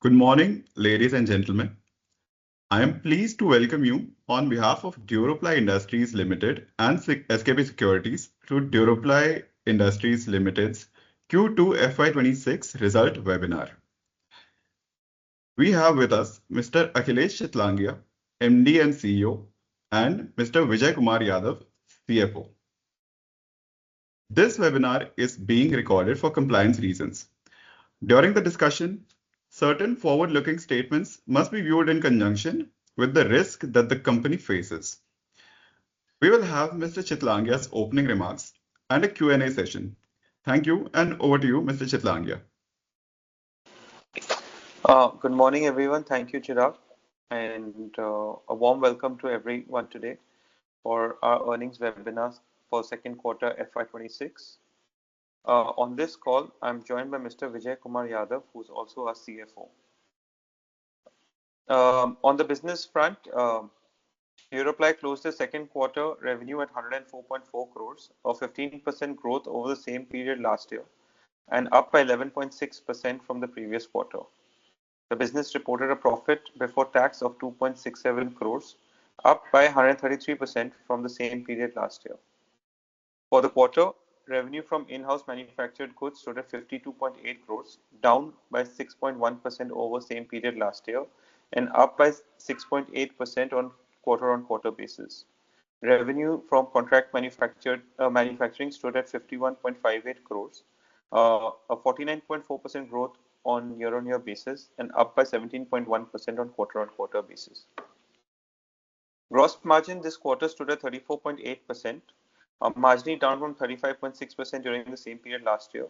Good morning, ladies and gentlemen. I am pleased to welcome you on behalf of Duroply Industries Limited and SKP Securities to Duroply Industries Limited's Q2 FY26 result webinar. We have with us Mr. Akhilesh Chitlangia, MD and CEO, and Mr. Vijay Kumar Yadav, CFO. This webinar is being recorded for compliance reasons. During the discussion, certain forward-looking statements must be viewed in conjunction with the risk that the company faces. We will have Mr. Chitlangia's opening remarks and a Q&A session. Thank you, and over to you, Mr. Chitlangia. Good morning, everyone. Thank you, Chirag, and a warm welcome to everyone today for our earnings webinar for second quarter FY26. On this call, I'm joined by Mr. Vijay Kumar Yadav, who's also our CFO. On the business front, Duroply closed the second quarter revenue at 104.4 crores, or 15% growth over the same period last year, and up by 11.6% from the previous quarter. The business reported a profit before tax of 2.67 crores, up by 133% from the same period last year. For the quarter, revenue from in-house manufactured goods stood at 52.8 crores, down by 6.1% over same period last year, and up by 6.8% on quarter-on-quarter basis. Revenue from contract manufacturing stood at 51.58 crores, a 49.4% growth on year-on-year basis, and up by 17.1% on quarter-on-quarter basis. Gross margin this quarter stood at 34.8%, marginally down from 35.6% during the same period last year,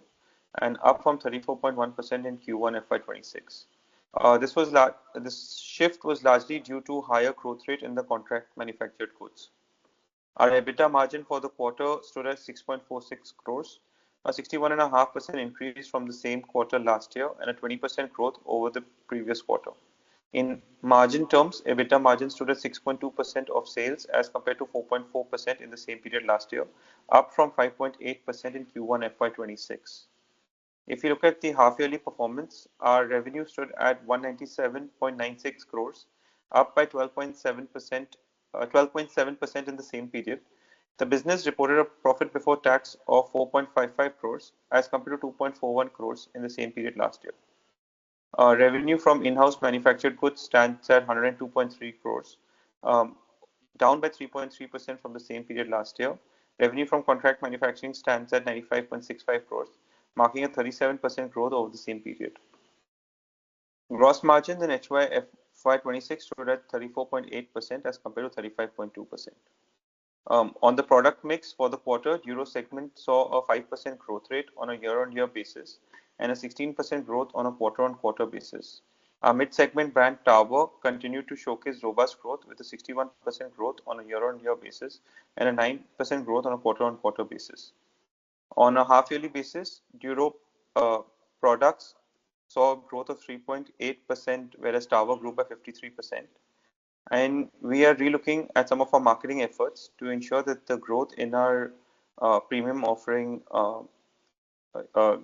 and up from 34.1% in Q1 FY26. This shift was largely due to higher growth rate in the contract manufactured goods. Our EBITDA margin for the quarter stood at 6.46 crores, a 61.5% increase from the same quarter last year, and a 20% growth over the previous quarter. In margin terms, EBITDA margin stood at 6.2% of sales as compared to 4.4% in the same period last year, up from 5.8% in Q1 FY26. If you look at the half-yearly performance, our revenue stood at 197.96 crores, up by 12.7% in the same period. The business reported a profit before tax of 4.55 crores as compared to 2.41 crores in the same period last year. Revenue from in-house manufactured goods stands at 102.3 crores, down by 3.3% from the same period last year. Revenue from contract manufacturing stands at 95.65 crores, marking a 37% growth over the same period. Gross margin in FY26 stood at 34.8% as compared to 35.2%. On the product mix for the quarter, Duro segment saw a 5% growth rate on a year-on-year basis and a 16% growth on a quarter-on-quarter basis. Our mid-segment brand Tower continued to showcase robust growth with a 61% growth on a year-on-year basis and a 9% growth on a quarter-on-quarter basis. On a half-yearly basis, Duro products saw a growth of 3.8%, whereas Tower grew by 53%. And we are relooking at some of our marketing efforts to ensure that the growth in our premium offering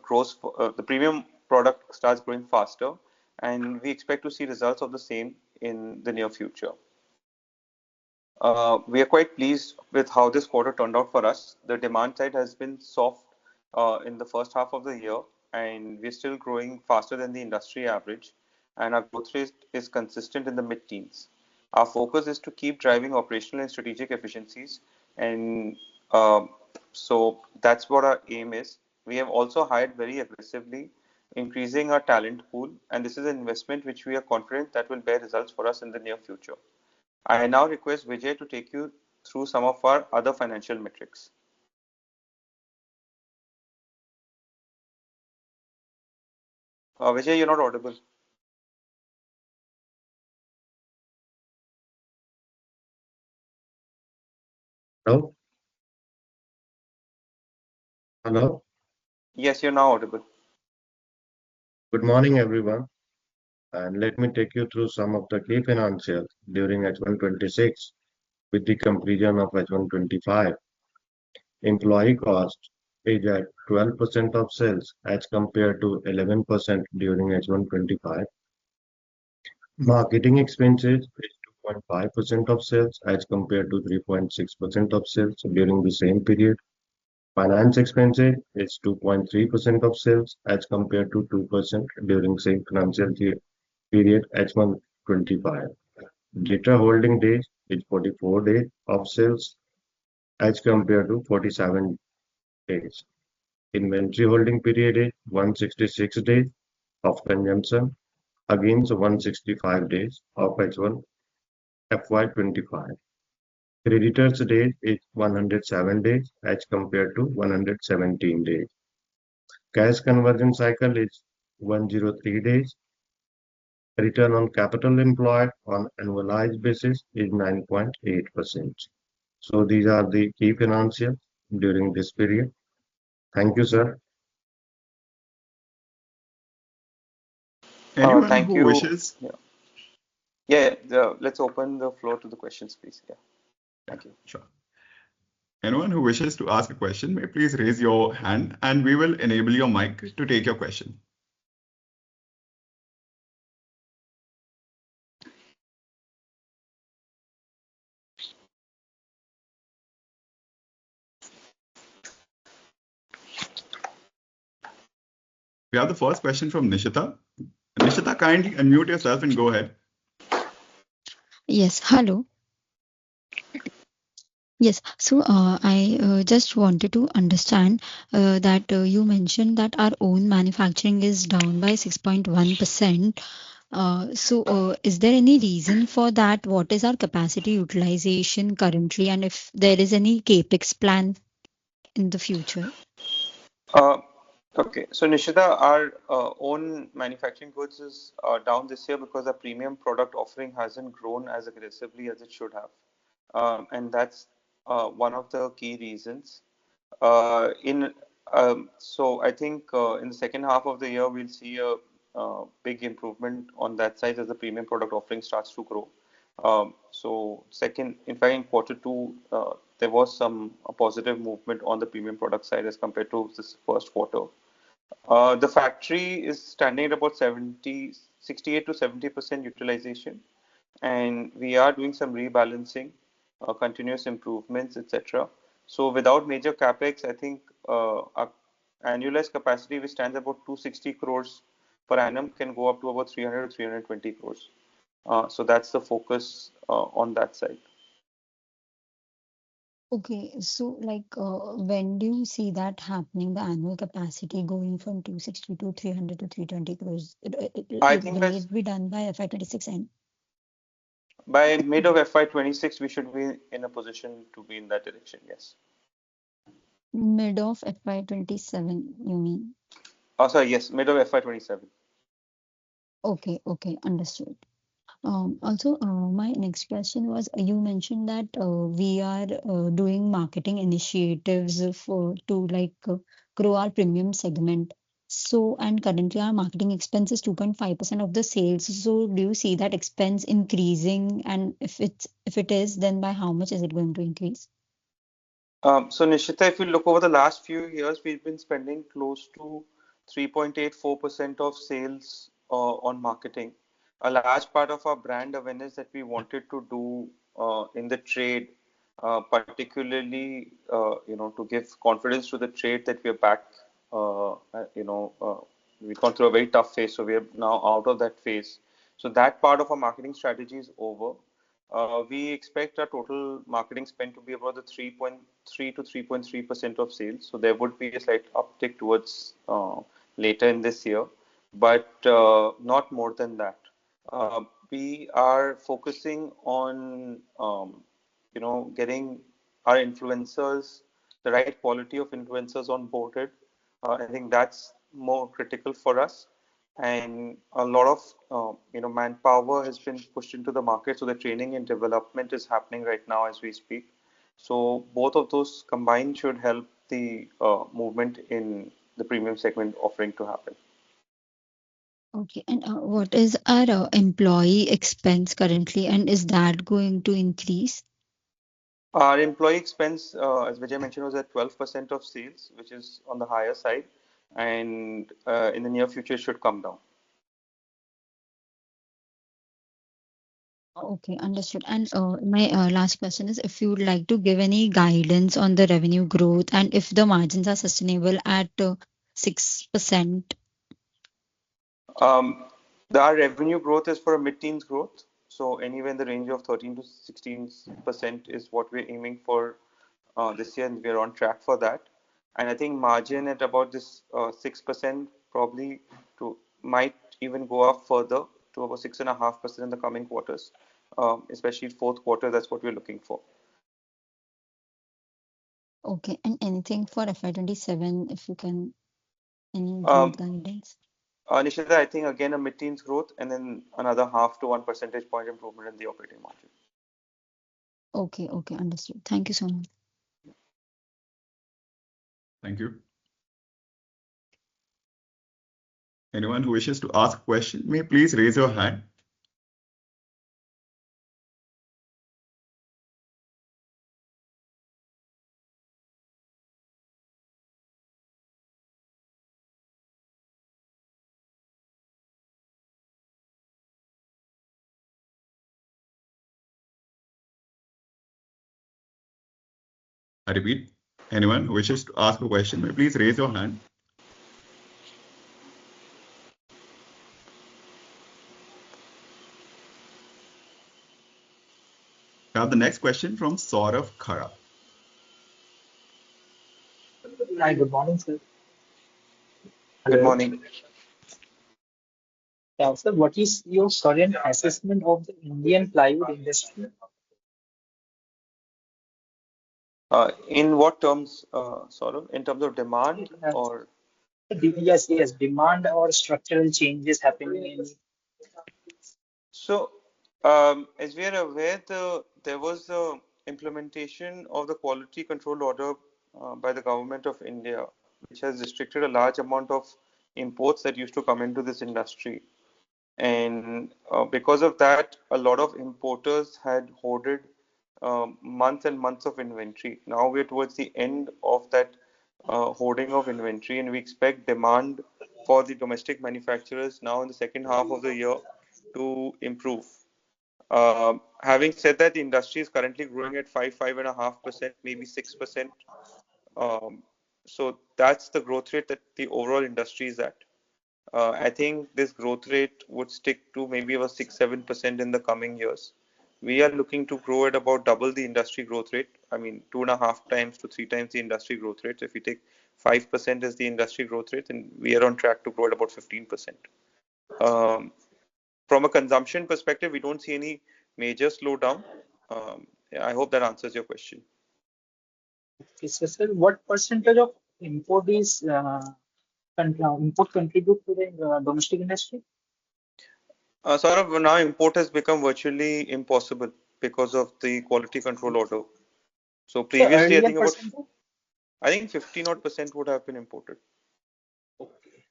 grows. The premium product starts growing faster, and we expect to see results of the same in the near future. We are quite pleased with how this quarter turned out for us. The demand side has been soft in the first half of the year, and we're still growing faster than the industry average, and our growth rate is consistent in the mid-teens. Our focus is to keep driving operational and strategic efficiencies, and so that's what our aim is. We have also hired very aggressively, increasing our talent pool, and this is an investment which we are confident that will bear results for us in the near future. I now request Vijay to take you through some of our other financial metrics. Vijay, you're not audible. Hello? Hello? Yes, you're now audible. Good morning, everyone. And let me take you through some of the key financials during H126 with the completion of H125. Employee cost is at 12% of sales as compared to 11% during H125. Marketing expenses is 2.5% of sales as compared to 3.6% of sales during the same period. Finance expenses is 2.3% of sales as compared to 2% during same financial year period H1 25. Data holding days is 44 days of sales as compared to 47 days. Inventory holding period is 166 days of consumption against 165 days of H1 FY25. Creditors days is 107 days as compared to 117 days. Cash conversion cycle is 103 days. Return on capital employed on annualized basis is 9.8%. So these are the key financials during this period. Thank you, sir. Anyone Thank who you. wishes, Let's open the floor to the questions, please. Yeah, yeah, thank you. sure. Anyone who wishes to ask a question may please raise your hand and we will enable your mic to take your question. We have the first question from Nishita. Nishita, kindly unmute yourself and go ahead. Yes, hello. Yes, so I just wanted to understand that you mentioned that our own manufacturing is down by 6.1%. Is there any reason for that? What is our capacity utilization currently, and if there is any capex plan in the future? Uh, okay, so Nishita, our own manufacturing goods is down this year because our premium product offering hasn't grown as aggressively as it should have, and that's one of the key reasons. In So I think in the second half of the year we'll see a big improvement on that side as the premium product offering starts to grow. In fact, in quarter two, there was some a positive movement on the premium product side as compared to this first quarter. The factory is standing at about 68 to 70% utilization, and we are doing some rebalancing, continuous improvements, etc. So without major capex, I think our annualized capacity, which stands about 260 crores per annum, can go up to about 300 to 320 crores. So that's the focus on that side. Okay, so when do you see that happening, the annual capacity going from 260 to 300 to 320 crores? I think Will it be done by FY26 end? by mid of FY26, we should be in a position to be in that direction. Yes. Mid of FY27, you mean? Oh, sorry. Yes, mid of FY27. Okay, okay, understood. My next question was you mentioned that we are doing marketing initiatives for to grow our premium segment. So, and currently our marketing expense is 2.5% of the sales. So, do you see that expense increasing? And if it is, then by how much is it going to increase? So Nishita, if you look over the last few years, we've been spending close to 3.84% of sales on marketing. A large part of our brand awareness that we wanted to do in the trade, particularly to give confidence to the trade that we are back. We've gone through a very tough phase, so we are now out of that phase. So that part of our marketing strategy is over. We expect our total marketing spend to be about the 3.3 to 3.3% of sales. So there would be a slight uptick towards later in this year, but not more than that. We are focusing on getting our influencers, the right quality of influencers onboarded. I think that's more critical for us, and a lot of manpower has been pushed into the market, so the training and development is happening right now as we speak. So both of those combined should help the movement in the premium segment offering to happen. Okay, and what is our employee expense currently, and is that going to increase? Our employee expense, as Vijay mentioned, was at 12% of sales, which is on the higher side, and in the near future should come down. Okay, understood. And my last question is if you would like to give any guidance on the revenue growth and if the margins are sustainable at 6%. Our revenue growth is for a mid-teens growth. So anywhere in the range of 13 to 16% is what we're aiming for this year, and we're on track for that. And I think margin at about this 6% probably might even go up further to about 6.5% in the coming quarters, especially fourth quarter. That's what we're looking for. Okay, and anything for FY27 if you can any Um, growth guidance? Nishita, I think again a mid-teens growth and then another half to 1 percentage point improvement in the operating margin. Okay, okay, understood. Thank you so much. Thank you. Anyone who wishes to ask a question may please raise your hand. I repeat, anyone who wishes to ask a question may please raise your hand. I have the next question from Saurav Khara. Hi, good morning, sir. Good Hello. morning. Yeah, sir, what is your current assessment of the Indian plywood industry? In what terms, Saurav? In terms of demand Uh, or? yes, demand or structural changes happening in. So, as we are aware, there was a implementation of the quality control order by the government of India, which has restricted a large amount of imports that used to come into this industry. And because of that, a lot of importers had hoarded months and months of inventory. Now we're towards the end of that hoarding of inventory, and we expect demand for the domestic manufacturers now in the second half of the year to improve. Having said that, the industry is currently growing at 5.5%, maybe 6%. Um, so that's the growth rate that the overall industry is at. I think this growth rate would stick to maybe about 6-7% in the coming years. We are looking to grow at about double the industry growth rate. I mean, 2.5 times to 3 times the industry growth rate. So if we take 5% as the industry growth rate, then we are on track to grow at about 15%. Um, from a consumption perspective, we don't see any major slowdown. I hope that answers your question. Okay, so, sir, what percentage of import is import contribute to the domestic industry? Sort of now import has become virtually impossible because of the quality control order. So The previously, earlier percentage? I think 15% would have been imported. Okay.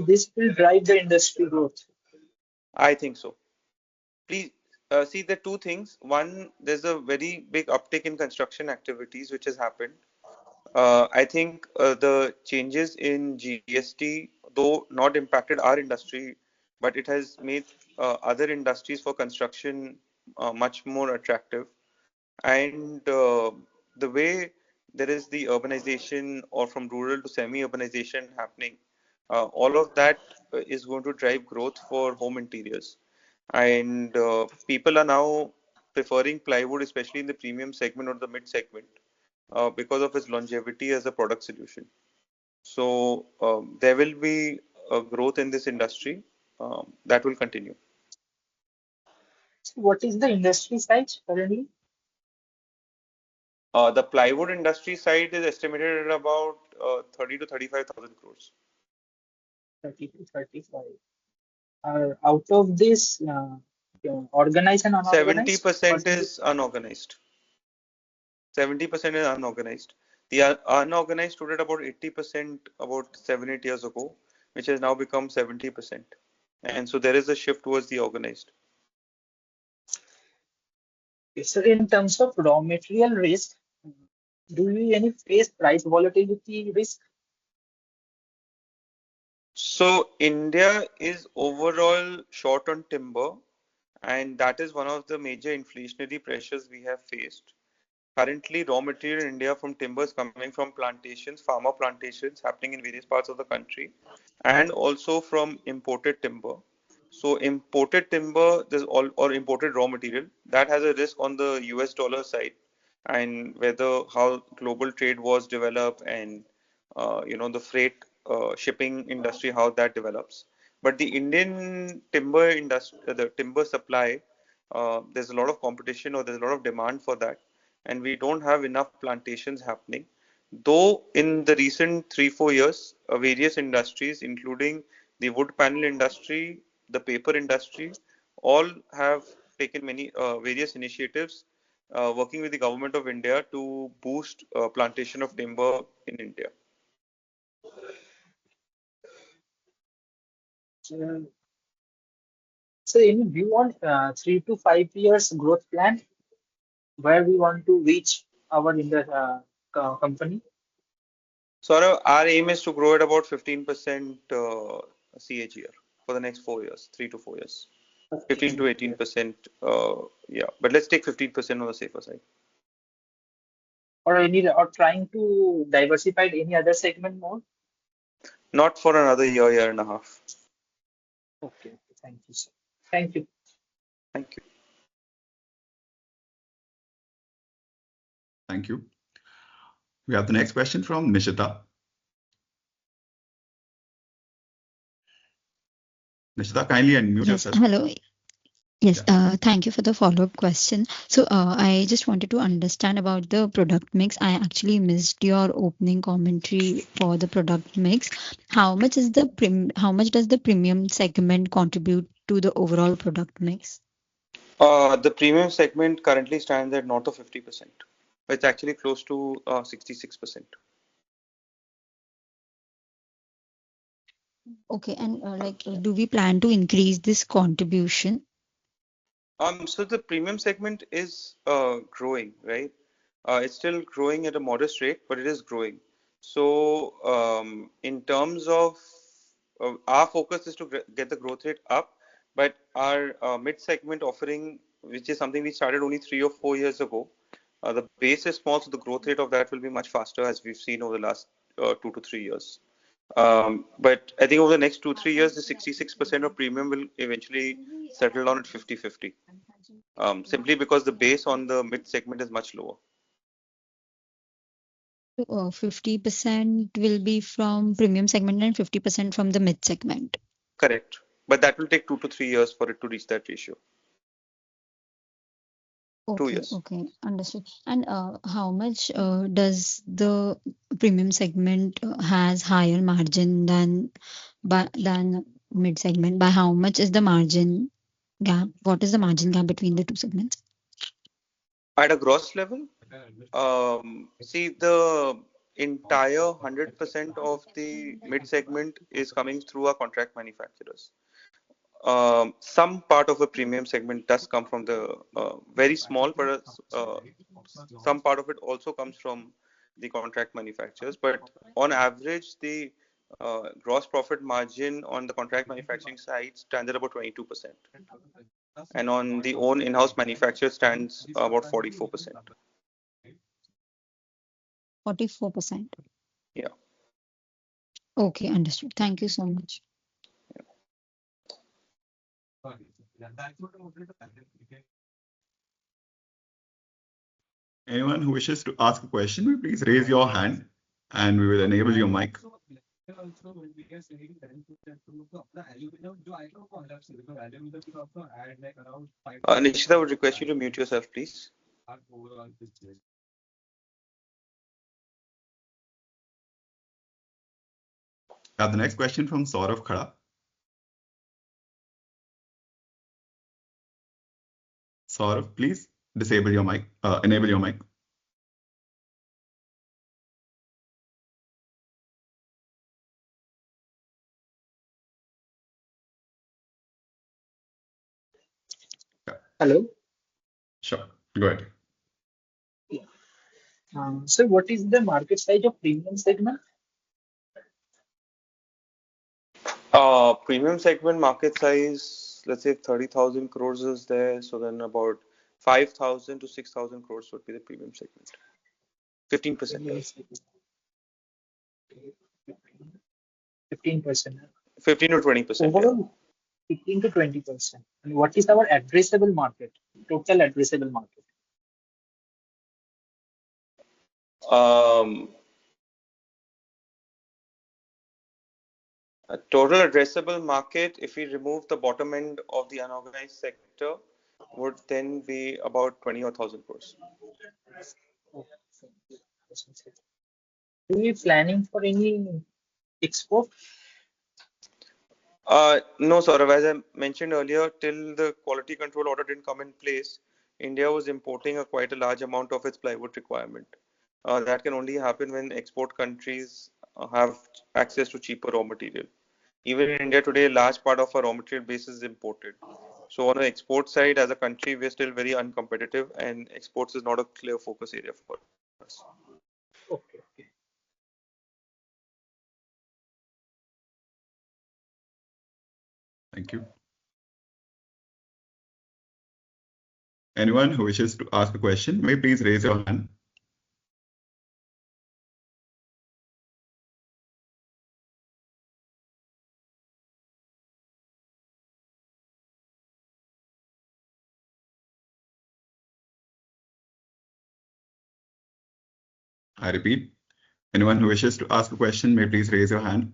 This will drive the industry growth. I think so. Please see the two things. One, there's a very big uptick in construction activities which has happened. I think the changes in GST, though not impacted our industry, but it has made other industries for construction much more attractive. And the way there is the urbanization or from rural to semi-urbanization happening, all of that is going to drive growth for home interiors. And people are now preferring plywood, especially in the premium segment or the mid segment, because of its longevity as a product solution. So there will be a growth in this industry that will continue. So what is the industry size currently? The plywood industry side is estimated at about 30 to 35,000 crores. 30 to 35. Out of this, organized and unorganized 70% percentage? is unorganized. 70% is unorganized. The unorganized stood at about 80% about 7-8 years ago, which has now become 70%. And so there is a shift towards the organized. So in terms of raw material risk, do you any face price volatility risk? So India is overall short on timber, and that is one of the major inflationary pressures we have faced. Currently, raw material in India from timber is coming from plantations, farmer plantations happening in various parts of the country, and also from imported timber. So, imported timber or imported raw material that has a risk on the US dollar side, and whether how global trade was developed and the freight shipping industry how that develops. But the Indian timber industry, the timber supply, there's a lot of competition or there's a lot of demand for that, and we don't have enough plantations happening. Though in the recent 3-4 years, various industries, including the wood panel industry, the paper industry, all have taken many various initiatives working with the government of India to boost plantation of timber in India. So, any view on 3 to 5 years growth plan where we want to reach our in the company? So our aim is to grow at about 15% CAGR for the next 4 years, 3 to 4 years. 15 to 18%, yeah. But let's take 15% on the safer side. Or trying to diversify any other segment more? Not for another year and a half. Okay. Thank you, sir. Thank you. Thank you. Thank you. We have the next question from Nishita. Nishita, kindly unmute Yes, yourself. hello. Yes, Yeah. thank you for the follow-up question. So, I just wanted to understand about the product mix. I actually missed your opening commentary for the product mix. How much does the premium segment contribute to the overall product mix? The premium segment currently stands at north of 50%. It's actually close to 66%. Okay, and do we plan to increase this contribution? So the premium segment is growing, right? It's still growing at a modest rate, but it is growing. So in terms of our focus is to get the growth rate up, but our mid segment offering, which is something we started only 3 or 4 years ago, the base is small, so the growth rate of that will be much faster as we've seen over the last 2 to 3 years. But I think over the next 2-3 years, the 66% of premium will eventually settle down at 50-50. Simply because the base on the mid segment is much lower. 50% will be from premium segment and 50% from the mid segment. Correct. But that will take 2 to 3 years for it to reach that ratio. 2 Okay, years. okay, understood. And how much does the premium segment has higher margin than mid segment? By how much is the margin gap? What is the margin gap between the two segments? At a gross level, see the entire 100% of the mid segment is coming through our contract manufacturers. Some part of the premium segment does come from the very small, but some part of it also comes from the contract manufacturers. But on average, the gross profit margin on the contract manufacturing side stands at about 22%, and on the own in-house manufacturer stands about 44%. 44%. Yeah. Okay, understood. Thank you so much. Anyone who wishes to ask a question, please raise your hand and we will enable your mic. Nishita, I would request you to mute yourself, please. We have the next question from Saurav Khada. Saurav, please disable your mic, enable your mic. Hello. Sure, go ahead. So, what is the market size of premium segment? Premium segment market size let's say 30,000 crores is there, so then about 5,000 to 6,000 crores would be the premium segment. 15%. 15%. 15 to 20%. Overall, 15 to 20%. And what is our addressable market? Total addressable market. Total addressable market, if we remove the bottom end of the unorganized sector, would then be about 20 or 1,000 crores. Are we planning for any export? No, Saurav, as I mentioned earlier, till the quality control order didn't come in place, India was importing quite a large amount of its plywood requirement. That can only happen when export countries have access to cheaper raw material. Even in India today, a large part of our raw material base is imported. So on the export side, as a country, we're still very uncompetitive, and exports is not a clear focus area for us. Okay. Thank you. Anyone who wishes to ask a question may please raise your hand. I repeat, anyone who wishes to ask a question may please raise your hand.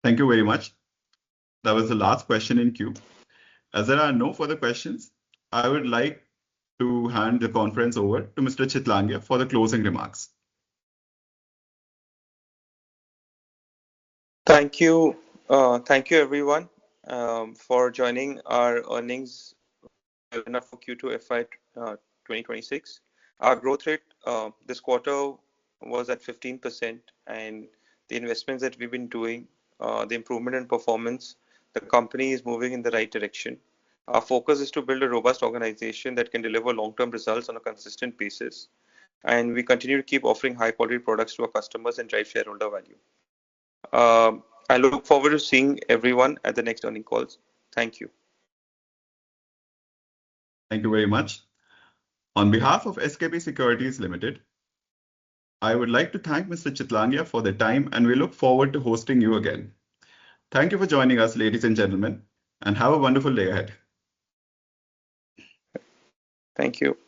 Thank you very much. That was the last question in queue. As there are no further questions, I would like to hand the conference over to Mr. Chitlangia for the closing remarks. Thank you everyone for joining our earnings webinar for Q2 FY26. Our growth rate this quarter was at 15%, and the investments that we've been doing, the improvement in performance, the company is moving in the right direction. Our focus is to build a robust organization that can deliver long-term results on a consistent basis, and we continue to keep offering high-quality products to our customers and drive shareholder value. I look forward to seeing everyone at the next earnings calls. Thank you. Thank you very much. On behalf of SKP Securities Limited, I would like to thank Mr. Chitlangia for the time, and we look forward to hosting you again. Thank you for joining us, ladies and gentlemen, and have a wonderful day ahead. Thank you.